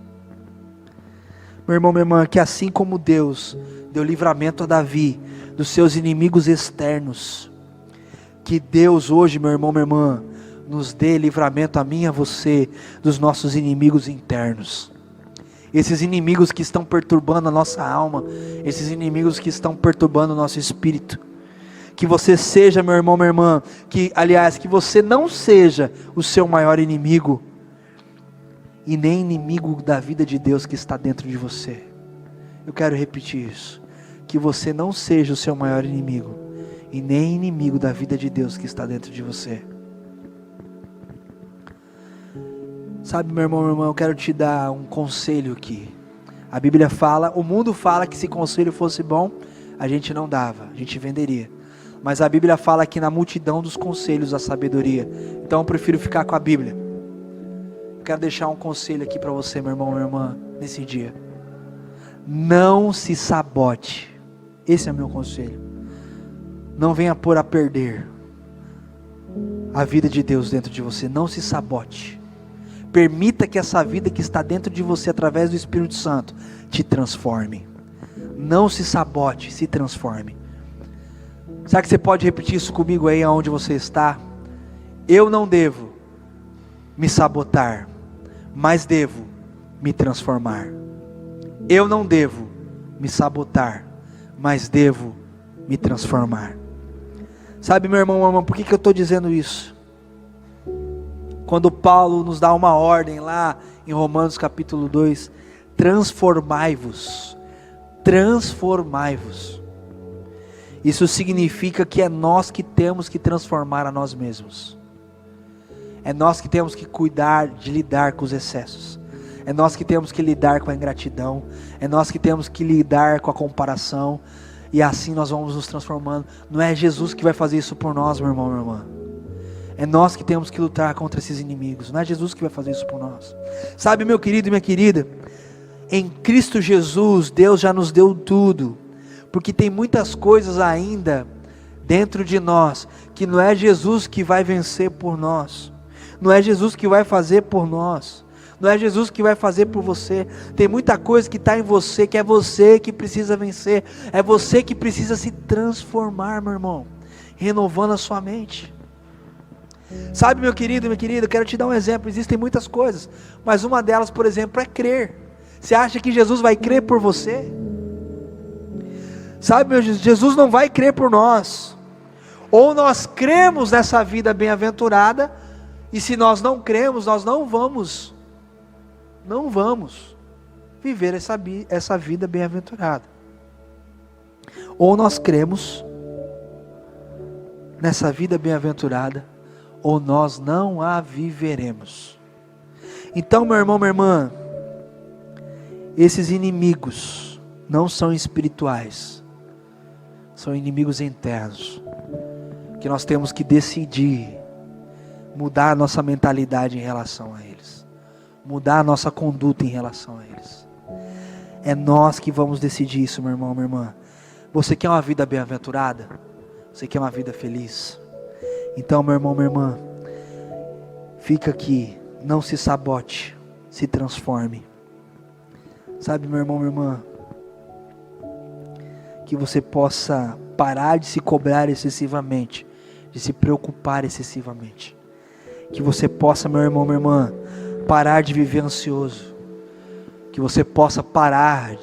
Meu irmão, minha irmã, que assim como Deus deu livramento a Davi dos seus inimigos externos, que Deus hoje, meu irmão, minha irmã, nos dê livramento a mim e a você dos nossos inimigos internos. Esses inimigos que estão perturbando a nossa alma, esses inimigos que estão perturbando o nosso espírito. Que você seja, meu irmão, minha irmã, que você não seja o seu maior inimigo, e nem inimigo da vida de Deus que está dentro de você. Eu quero repetir isso, que você não seja o seu maior inimigo, e nem inimigo da vida de Deus que está dentro de você. Sabe, meu irmão, minha irmã, eu quero te dar um conselho aqui. A Bíblia fala, o mundo fala que se conselho fosse bom, a gente não dava, a gente venderia. Mas a Bíblia fala que na multidão dos conselhos a sabedoria. Então eu prefiro ficar com a Bíblia. Quero deixar um conselho aqui para você, meu irmão, minha irmã, nesse dia. Não se sabote. Esse é o meu conselho. Não venha pôr a perder a vida de Deus dentro de você. Não se sabote. Permita que essa vida que está dentro de você, através do Espírito Santo, te transforme. Não se sabote, se transforme. Será que você pode repetir isso comigo aí onde você está? Eu não devo me sabotar, mas devo me transformar. Eu não devo me sabotar, mas devo me transformar. Sabe, meu irmão, minha irmã, por que eu estou dizendo isso? Quando Paulo nos dá uma ordem lá em Romanos capítulo 2, transformai-vos. Transformai-vos. Isso significa que é nós que temos que transformar a nós mesmos. É nós que temos que cuidar de lidar com os excessos. É nós que temos que lidar com a ingratidão. É nós que temos que lidar com a comparação. E assim nós vamos nos transformando. Não é Jesus que vai fazer isso por nós, meu irmão, minha irmã. É nós que temos que lutar contra esses inimigos. Não é Jesus que vai fazer isso por nós. Sabe, meu querido e minha querida, em Cristo Jesus, Deus já nos deu tudo. Porque tem muitas coisas ainda dentro de nós, que não é Jesus que vai vencer por nós, não é Jesus que vai fazer por nós, não é Jesus que vai fazer por você. Tem muita coisa que está em você, que é você que precisa vencer, é você que precisa se transformar, meu irmão, renovando a sua mente. Sabe, meu querido, minha querida, eu quero te dar um exemplo. Existem muitas coisas, mas uma delas, por exemplo, é crer. Você acha que Jesus vai crer por você? Sabe, meu Jesus não vai crer por nós. Ou nós cremos nessa vida bem-aventurada, e se nós não cremos, nós não vamos viver essa vida bem-aventurada. Ou nós cremos nessa vida bem-aventurada, ou nós não a viveremos. Então, meu irmão, minha irmã, esses inimigos não são espirituais, são inimigos internos, que nós temos que decidir mudar a nossa mentalidade em relação a eles, mudar a nossa conduta em relação a eles. É nós que vamos decidir isso, meu irmão, minha irmã. Você quer uma vida bem-aventurada? Você quer uma vida feliz? Então, meu irmão, minha irmã, fica aqui, não se sabote, se transforme. Sabe, meu irmão, minha irmã, que você possa parar de se cobrar excessivamente, de se preocupar excessivamente. Que você possa, meu irmão, minha irmã, parar de viver ansioso. Que você possa parar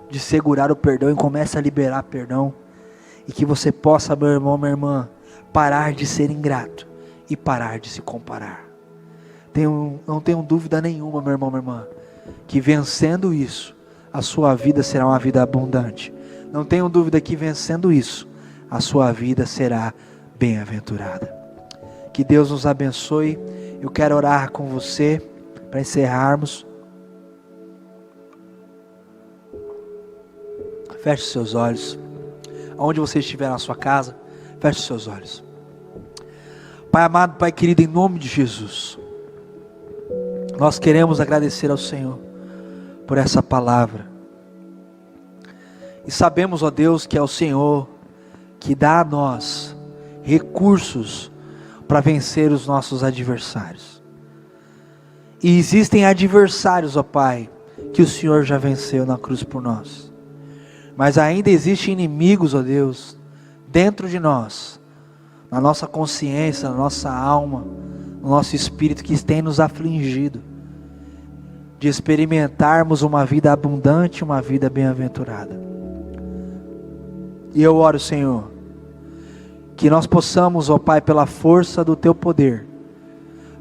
de segurar o perdão e comece a liberar perdão. E que você possa, meu irmão, minha irmã, parar de ser ingrato e parar de se comparar. Não tenho dúvida nenhuma, meu irmão, minha irmã, que vencendo isso, a sua vida será uma vida abundante. Não tenho dúvida que vencendo isso, a sua vida será bem-aventurada. Que Deus nos abençoe. Eu quero orar com você para encerrarmos. Feche os seus olhos. Aonde você estiver na sua casa, feche os seus olhos. Pai amado, Pai querido, em nome de Jesus, nós queremos agradecer ao Senhor por essa palavra. E sabemos, ó Deus, que é o Senhor que dá a nós recursos para vencer os nossos adversários. E existem adversários, ó Pai, que o Senhor já venceu na cruz por nós. Mas ainda existem inimigos, ó Deus, dentro de nós, na nossa consciência, na nossa alma, no nosso espírito, que tem nos afligido de experimentarmos uma vida abundante, uma vida bem-aventurada. E eu oro, Senhor, que nós possamos, ó Pai, pela força do Teu poder,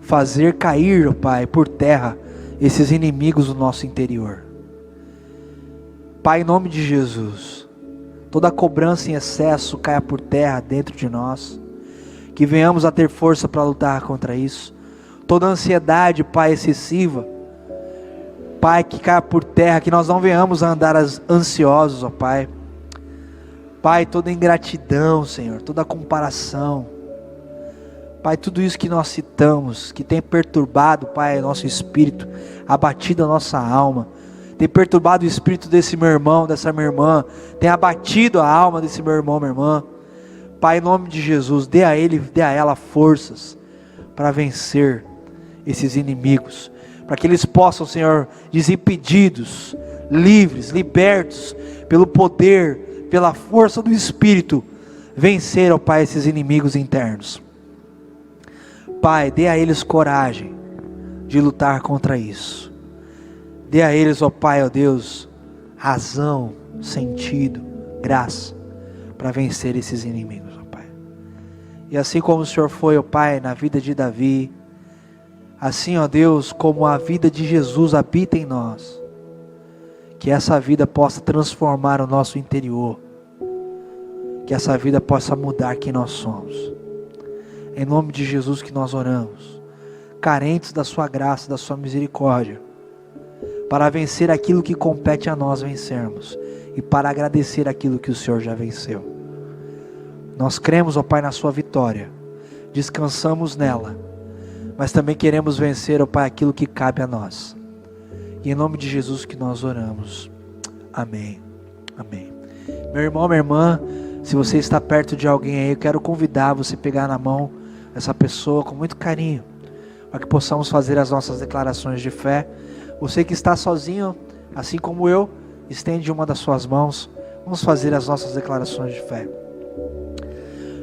fazer cair, ó Pai, por terra esses inimigos do nosso interior. Pai, em nome de Jesus, toda cobrança em excesso caia por terra dentro de nós, que venhamos a ter força para lutar contra isso. Toda ansiedade, Pai, excessiva, Pai, que caia por terra, que nós não venhamos a andar ansiosos, ó Pai. Pai, toda ingratidão, Senhor, toda comparação, Pai, tudo isso que nós citamos, que tem perturbado, Pai, nosso espírito, abatido a nossa alma, tem perturbado o espírito desse meu irmão, dessa minha irmã, tem abatido a alma desse meu irmão, minha irmã. Pai, em nome de Jesus, dê a ele, dê a ela forças para vencer esses inimigos, para que eles possam, Senhor, desimpedidos, livres, libertos, pelo poder, pela força do Espírito, vencer, ó Pai, esses inimigos internos. Pai, dê a eles coragem de lutar contra isso. Dê a eles, ó Pai, ó Deus, razão, sentido, graça, para vencer esses inimigos, ó Pai. E assim como o Senhor foi, ó Pai, na vida de Davi, assim, ó Deus, como a vida de Jesus habita em nós, que essa vida possa transformar o nosso interior, que essa vida possa mudar quem nós somos. Em nome de Jesus que nós oramos, carentes da sua graça, da sua misericórdia, para vencer aquilo que compete a nós vencermos, e para agradecer aquilo que o Senhor já venceu. Nós cremos, ó Pai, na sua vitória, descansamos nela, mas também queremos vencer, ó Pai, aquilo que cabe a nós. E em nome de Jesus que nós oramos. Amém. Amém. Meu irmão, minha irmã, Se você está perto de alguém aí, eu quero convidar você a pegar na mão essa pessoa com muito carinho, para que possamos fazer as nossas declarações de fé. Você que está sozinho, assim como eu, estende uma das suas mãos. Vamos fazer as nossas declarações de fé.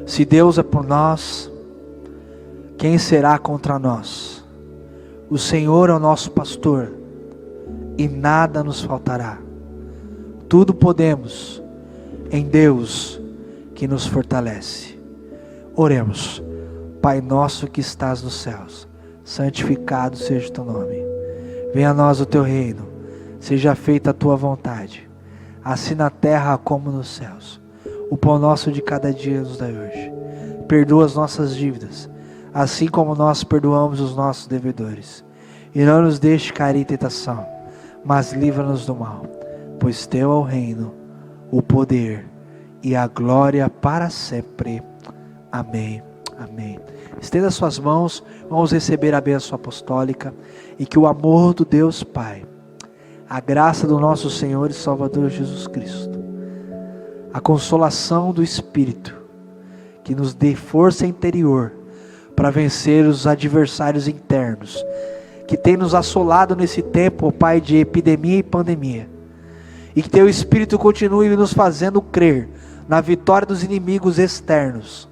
Se Deus é por nós, quem será contra nós? O Senhor é o nosso pastor, e nada nos faltará. Tudo podemos em Deus que nos fortalece. Oremos. Pai nosso que estás nos céus, santificado seja o teu nome. Venha a nós o teu reino, seja feita a tua vontade, assim na terra como nos céus. O pão nosso de cada dia nos dai hoje. Perdoa as nossas dívidas, assim como nós perdoamos os nossos devedores. E não nos deixe cair em tentação, mas livra-nos do mal. Pois teu é o reino, o poder e a glória para sempre. Amém. Amém. Estenda suas mãos, vamos receber a bênção apostólica, e que o amor do Deus Pai, a graça do nosso Senhor e Salvador Jesus Cristo, a consolação do Espírito, que nos dê força interior para vencer os adversários internos, que tem nos assolado nesse tempo, ó Pai, de epidemia e pandemia, e que teu Espírito continue nos fazendo crer na vitória dos inimigos externos,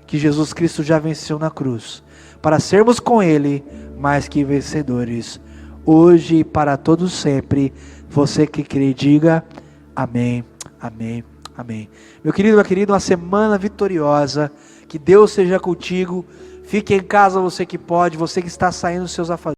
que Jesus Cristo já venceu na cruz, para sermos com Ele mais que vencedores, hoje e para todos sempre. Você que crê, diga amém, amém, amém. Meu querido, minha querida, uma semana vitoriosa, que Deus seja contigo. Fique em casa, você que pode, você que está saindo dos seus afazeres.